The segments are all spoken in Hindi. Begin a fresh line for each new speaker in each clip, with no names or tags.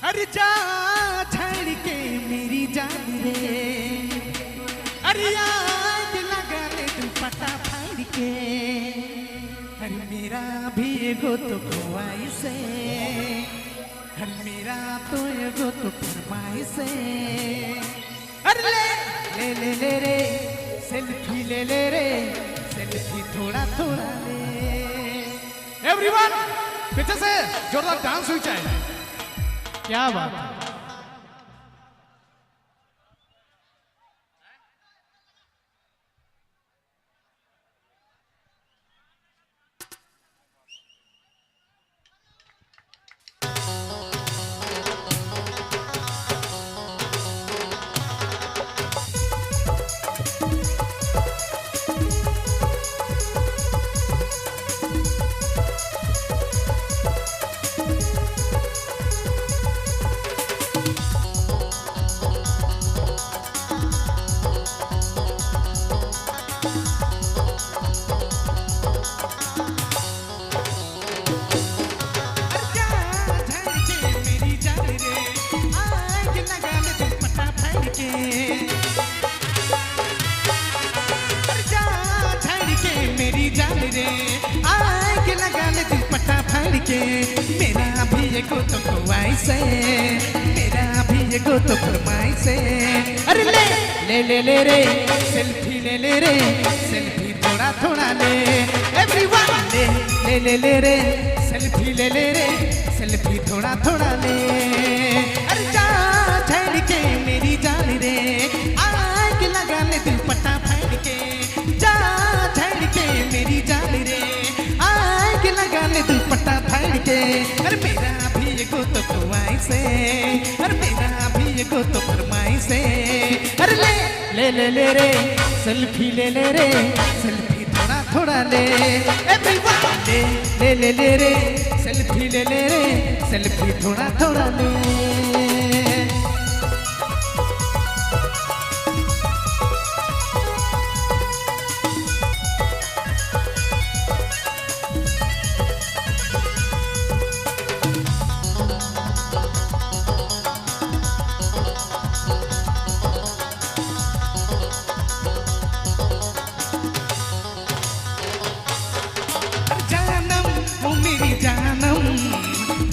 अरे जा छड़ के मेरी जान रे, अरे आग लगा ले दुपट्टा फाड़ के, अरे मेरा भी एगो तो ख्वाहिश है, अरे मेरा तो एगो तो फरमाइश है। अरे ले ले ले ले रे सेल्फी ले ले रे, सेल्फी थोड़ा थोड़ा ले। एवरीवन पीछे से जोरदार डांस हुई चाहिए। क्या बात है। मेरा भी एगो तो ख्वाहिश है, मेरा भी एगो तो फरमाइश है। अरे ले ले ले ले रे सेल्फी ले ले रे, सेल्फी थोड़ा थोड़ा ले। एवरीवन ले ले ले ले रे सेल्फी ले ले रे, सेल्फी थोड़ा थोड़ा ले। अरे जा छड़ के मेरी जान रे, आग लगा ले दुपट्टा फाड़ के, जा छड़ के मेरी जान रे, आग लगा ले दुपट्टा फाड़ के। अरे मेरा भी एगो तो ख्वाहिश है, अरे मेरा भी एगो तो फरमाइश है। अरे ले ले ले ले रे सेल्फी ले ले रे, सेल्फी थोड़ा थोड़ा ले। एवरीवन ले ले ले ले रे सेल्फी ले ले रे, सेल्फी थोड़ा थोड़ा ले।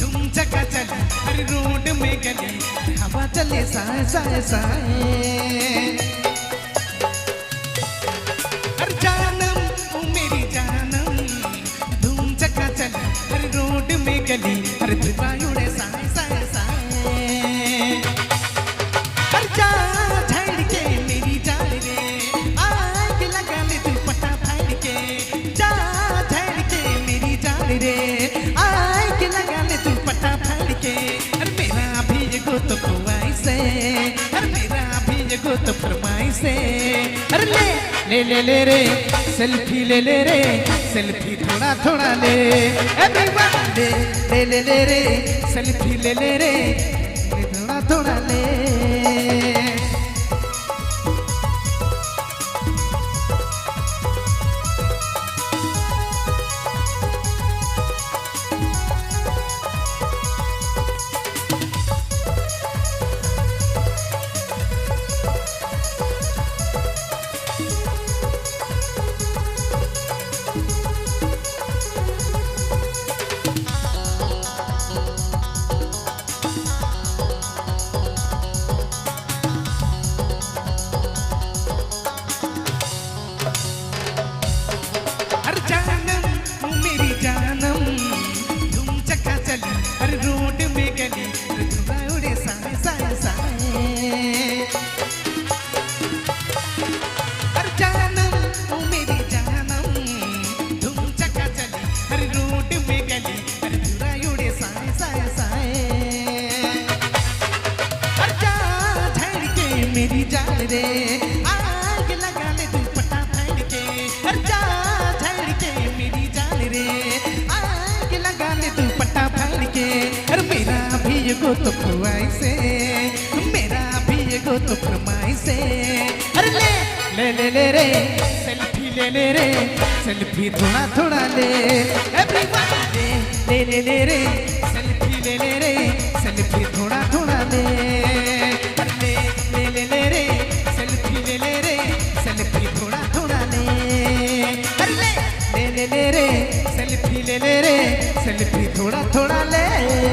तुम जगह चली हर रोड में गली, हवा चले साए साए साए। अरे जानम ओ मेरी जानम, तुम जगह चली हर रोड में गली, हर धुआं उड़े साए साए साए। अरे जा छड़ के मेरी जान रे, आग लगा ले दुपट्टा फाड़ के, जा छड़ के मेरी जान रे, आग लगा ले दुपट्टा फाड़ के। अरे मेरा भी एगो तो ख्वाहिश है, अरे मेरा भी एगो तो फरमाइश है। अरे ले ले ले ले रे सेल्फी ले ले रे, सेल्फी थोड़ा थोड़ा ले। एवरीवन ले ले ले ले रे सेल्फी ले ले रे, थोड़ा थोड़ा ले। मेरी जान रे, आग लगा ले दुपट्टा फाड़ के। अरे जा छड़ के मेरी जान रे, आग लगा ले दुपट्टा फाड़ के। अरे मेरा भी एगो तो ख्वाहिश है, मेरा भी एगो तो फरमाइश है। अरे ले ले ले ले रे सेल्फी ले ले रे, सेल्फी थोड़ा थोड़ा ले। एवरीवन ले ले ले ले रे सेल्फी ले ले रे। सेल्फी थोड़ा थोड़ा ले ले ले ले ले रे सेल्फी ले रे सेल्फी थोड़ा थोड़ा ले अरे ले ले ले रे सेल्फी ले रे सेल्फी थोड़ा थोड़ा ले